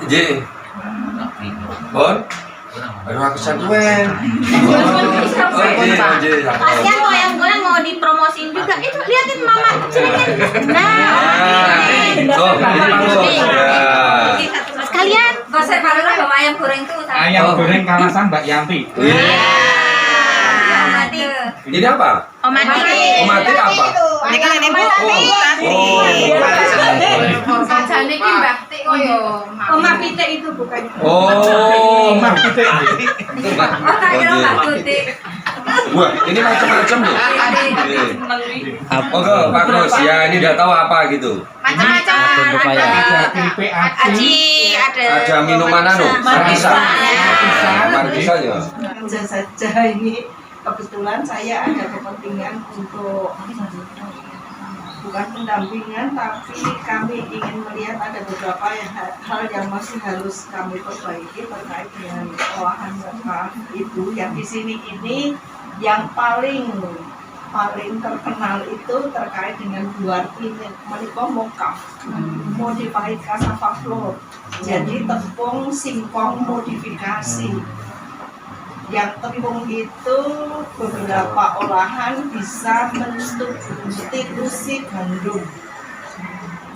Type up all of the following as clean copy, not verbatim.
Nggih. Bon. Baru aku santuen. Kasihan goyang-goyang mau dipromosin juga. Itu liatin mama kecil kan. Nah. Oh, ini bagus. Sekalian. Saya malah bawa ayam goreng tuh. Ayam goreng Kalasan Mbak Yanti. Ini apa? Omati. Omati apa? Ini kan ini Bu. Sajane iki Mbak Tik koyo. Omah pitik itu bukannya. Oh, Mbak Putih. itu Mbak. Oh, tak kira Mbak Tik. Wah, ini macam-macam nih. Oke, Pak Kros, ya ini udah tahu apa gitu. Macam-macam. Ada keripik aci. Ada minuman anu, markisa. Markisa ya. Saja ini kebetulan saya ada kepentingan untuk bukan pendampingan, tapi kami ingin melihat ada beberapa hal yang masih harus kami perbaiki terkait dengan olahan zakat itu. Yang di sini ini yang paling terkenal itu terkait dengan buah ini menika mokaf, modified cassava flour. Jadi tepung singkong modifikasi. Yang tepung itu beberapa olahan bisa mensubstitusi gandum.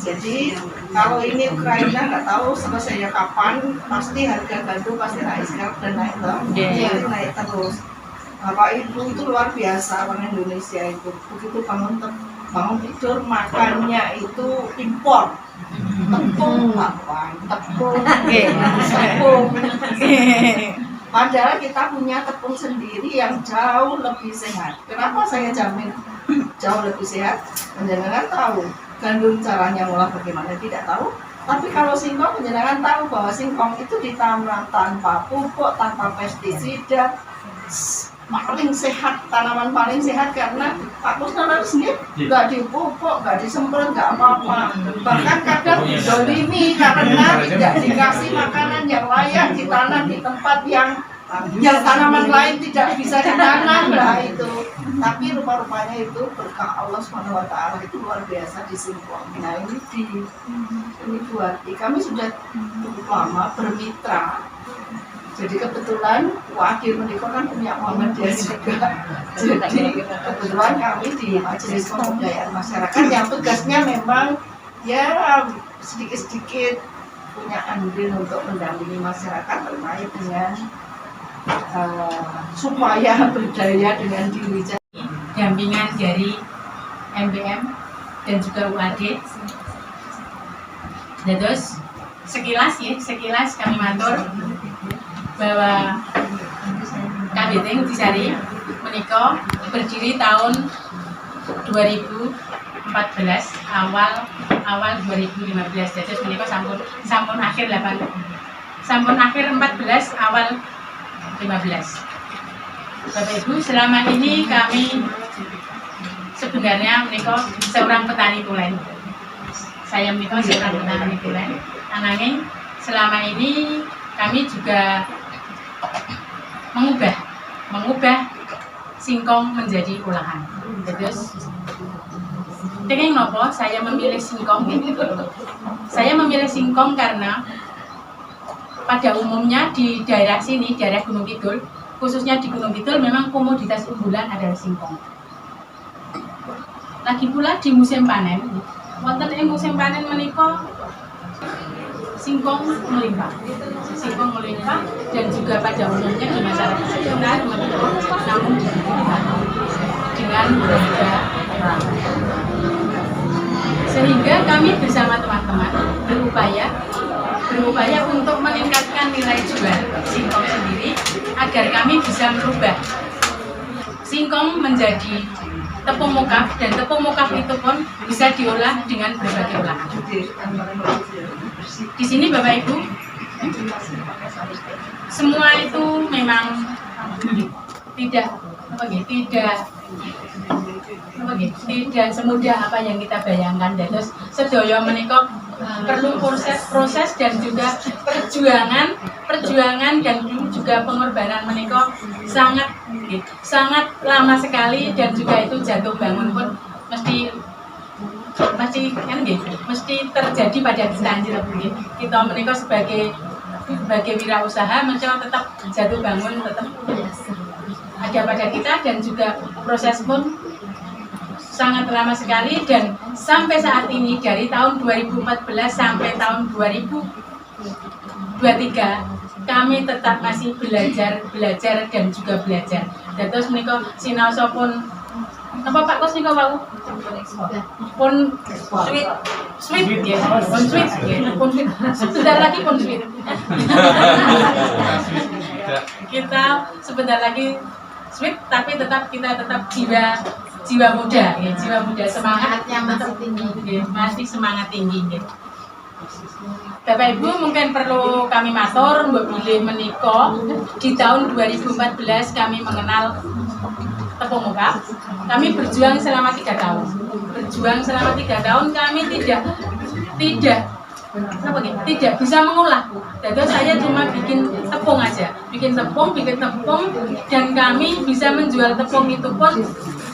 Jadi kalau ini Ukraina nggak tahu selesainya kapan, pasti harga gandum pasti naik sekarang dan naik terus, naik terus. Bapak Ibu itu luar biasa orang Indonesia itu, begitu bangun tidur makannya itu impor. Tepung apa? Tepung. Padahal kita punya tepung sendiri yang jauh lebih sehat. Kenapa saya jamin jauh lebih sehat? Penjenengan tahu gandum caranya ngolah bagaimana, tidak tahu. Tapi kalau singkong, penjenengan tahu bahwa singkong itu ditanam tanpa pupuk, tanpa pestisida, paling sehat, tanaman paling sehat karena Pak Kusnara sendiri nggak dipupuk, nggak disemprot, nggak apa-apa. Bahkan kadang didolimi karena tidak dikasih makanan yang layak, ditanam di tempat yang tanaman lain tidak bisa ditanam lah itu. Tapi rupa-rupanya itu berkah Allah SWT itu luar biasa di singkong. Nah ini buat kami sudah cukup lama bermitra. Jadi kebetulan wakil menikah kan punya Muhammadiyah juga. Jadi kebetulan kami di Majelis Pemberdayaan Masyarakat yang tugasnya memang ya sedikit-sedikit punya andil untuk mendampingi masyarakat terkait dengan supaya berdaya dengan diri. Dampingan dari MBM dan juga UAD. Terus sekilas kami matur bahwa KBT Ngodisari menika berdiri tahun 2014 awal 2015. Jadi menika sampun akhir 14 awal 15. Bapak Ibu, selama ini kami sebenarnya menika seorang petani tulen. Saya menika seorang petani tulen. Ananging selama ini kami juga mengubah singkong menjadi olahan. Terus, pengen nopo saya memilih singkong gitu. Saya memilih singkong karena pada umumnya di daerah sini, daerah Gunung Kidul, khususnya di Gunung Kidul memang komoditas unggulan adalah singkong. Lagi pula di musim panen, wonten ing musim panen menika singkong melimpah dan juga pada umumnya di masyarakat sekitar namun dengan harga murah. Sehingga kami bersama teman-teman berupaya untuk meningkatkan nilai jual singkong sendiri agar kami bisa merubah singkong menjadi tepung mokaf, dan tepung mokaf itu pun bisa diolah dengan berbagai olahan. Di sini Bapak Ibu, semua itu memang tidak semudah apa yang kita bayangkan. Dan terus sedaya menika perlu proses dan juga perjuangan dan juga pengorbanan menika sangat lama sekali, dan juga itu jatuh bangun pun mesti mesti terjadi pada kita nggih. Kita menika sebagai wirausaha menika tetap jatuh bangun tetap ada pada kita, dan juga proses pun sangat lama sekali, dan sampai saat ini dari tahun 2014 sampai tahun 2023 kami tetap masih belajar dan juga belajar. Dan terus menika sinaosa pun apa Pak Kos nika Pak? Pun sweet ya, pun sweet ya, pun sweet. Sebentar lagi pun sweet. Kita sebentar lagi sweet, tapi kita tetap jiwa muda ya, jiwa muda, semangatnya masih tinggi ya, masih semangat tinggi ya. Bapak Ibu mungkin perlu kami matur mbok bilih menika di tahun 2014 kami mengenal tepung muka. Kami berjuang selama 3 tahun. Berjuang selama 3 tahun kami tidak bisa mengolah, Bu. Jadi saya cuma bikin tepung aja, bikin tepung, dan kami bisa menjual tepung itu pun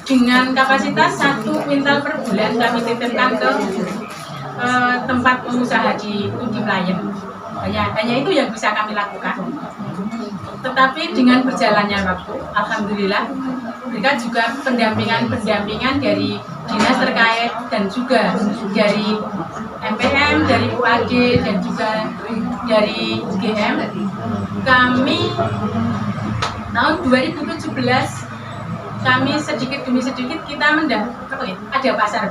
dengan kapasitas 1 kuintal per bulan. Kami titipkan ke tempat pengusaha di Melayan. Hanya itu yang bisa kami lakukan. Tetapi dengan berjalannya waktu, alhamdulillah, mereka juga pendampingan dari dinas terkait dan juga dari MPM, dari UAD dan juga dari UGM. Kami tahun 2017 kami sedikit demi sedikit kita ada pasar.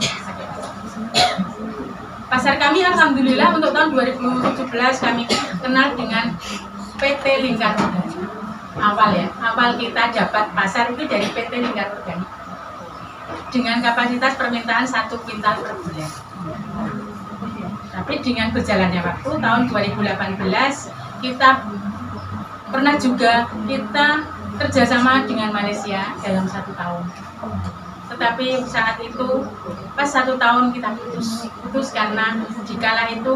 Pasar kami alhamdulillah untuk tahun 2017 kami kenal dengan PT Lingkar Organik. Awal kita dapat pasar itu dari PT Lingkar Organik dengan kapasitas permintaan 1 kuintal per bulan. Tapi dengan berjalannya waktu tahun 2018 kita pernah juga kerjasama dengan Malaysia dalam 1 tahun. Tetapi saat itu pas 1 tahun kita putus karena dikala itu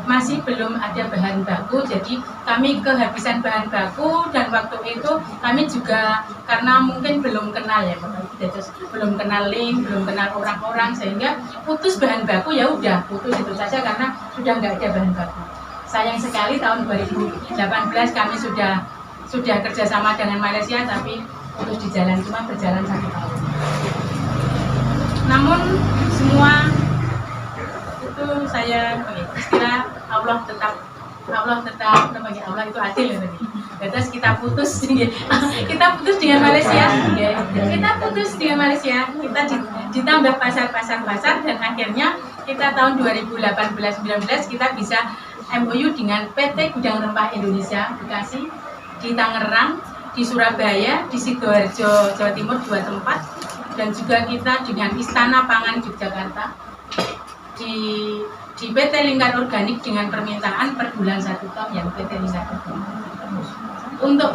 masih belum ada bahan baku, jadi kami kehabisan bahan baku, dan waktu itu kami juga karena mungkin belum kenal ya Bapak Ibu, belum kenal link, belum kenal orang-orang, sehingga putus bahan baku, ya udah putus itu saja karena sudah nggak ada bahan baku. Sayang sekali tahun 2018 kami sudah kerjasama dengan Malaysia, tapi putus di jalan, cuma berjalan 1 tahun. Namun semua itu saya istilah Allah itu adil ya tadi. Terus kita putus dengan Malaysia, ya. Kita putus dengan Malaysia, kita ditambah pasar, dan akhirnya kita tahun 2018-19 kita bisa MOU dengan PT Gudang Rempah Indonesia Bekasi, di Tangerang, di Surabaya, di Sidoarjo Jawa Timur 2 tempat, dan juga kita dengan Istana Pangan Yogyakarta di PT Lingkar Organik dengan permintaan per bulan 1 ton yang PT Lingkar Organik. Untuk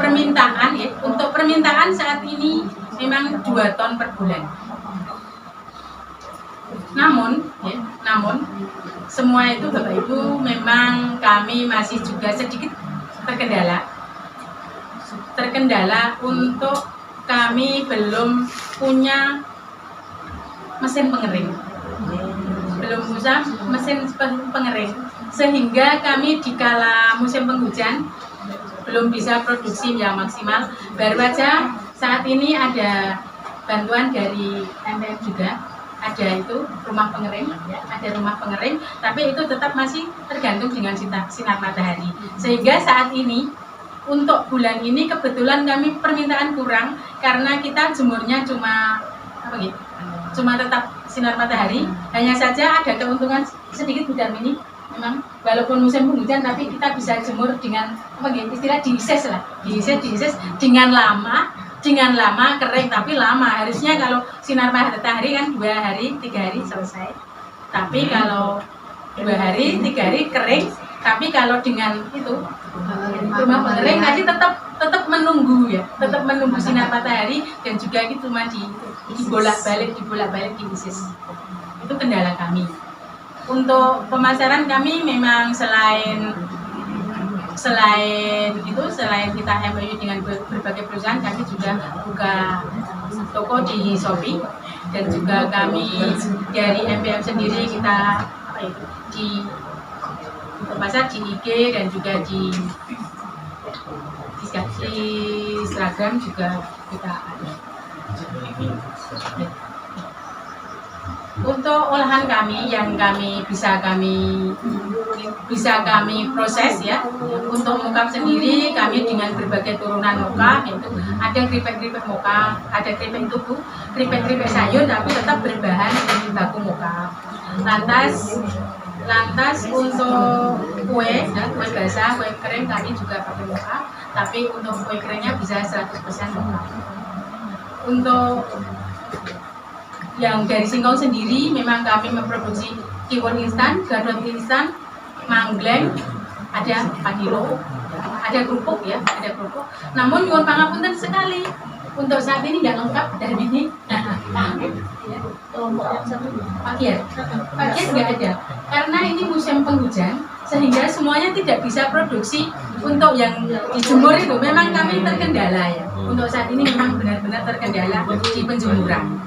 permintaan saat ini memang 2 ton per bulan. Namun semua itu Bapak Ibu memang kami masih juga sedikit terkendala untuk kami belum punya mesin pengering. Sehingga kami dikala musim penghujan belum bisa produksi yang maksimal. Baru aja saat ini ada bantuan dari MPM juga, ada itu rumah pengering, tapi itu tetap masih tergantung dengan sinar matahari. Sehingga saat ini untuk bulan ini kebetulan kami permintaan kurang karena kita jemurnya cuma tetap sinar matahari. Hanya saja ada keuntungan sedikit Bu Darmini, memang walaupun musim penghujan tapi kita bisa jemur dengan istilah diises dengan lama kering, tapi lama. Harusnya kalau sinar matahari kan 2 hari 3 hari selesai, tapi kalau 2 hari 3 hari kering. Tapi kalau dengan itu rumah pengering tadi tetap menunggu sinar matahari, dan juga itu cuma dibolak-balik diisis. Itu kendala kami. Untuk pemasaran kami memang selain kita MOU dengan berbagai perusahaan, kami juga buka toko di Shopee. dan juga kami dari MPM sendiri kita di pasar di IG dan juga di Instagram juga kita ada. Untuk olahan kami yang bisa kami proses ya. Untuk mokap sendiri kami dengan berbagai turunan mokap, yaitu ada keripik-keripik mokap, ada keripik tubuh, keripik-keripik sayur tapi tetap berbahan baku mokap. Lantas untuk kue basah, kue kering kami juga pakai mokap, tapi untuk kue keringnya bisa 100% mokap. Untuk yang dari singkong sendiri memang kami memproduksi kiwon instan, gadot instan, manggleng, ada padilo, ada kerupuk ya, ada kerupuk. Namun nyuwun pangapunten sekali untuk saat ini nggak lengkap dan ini pakaian nggak ada karena ini musim penghujan sehingga semuanya tidak bisa produksi untuk yang dijemur itu. Memang kami terkendala ya, untuk saat ini memang benar-benar terkendala di penjemuran.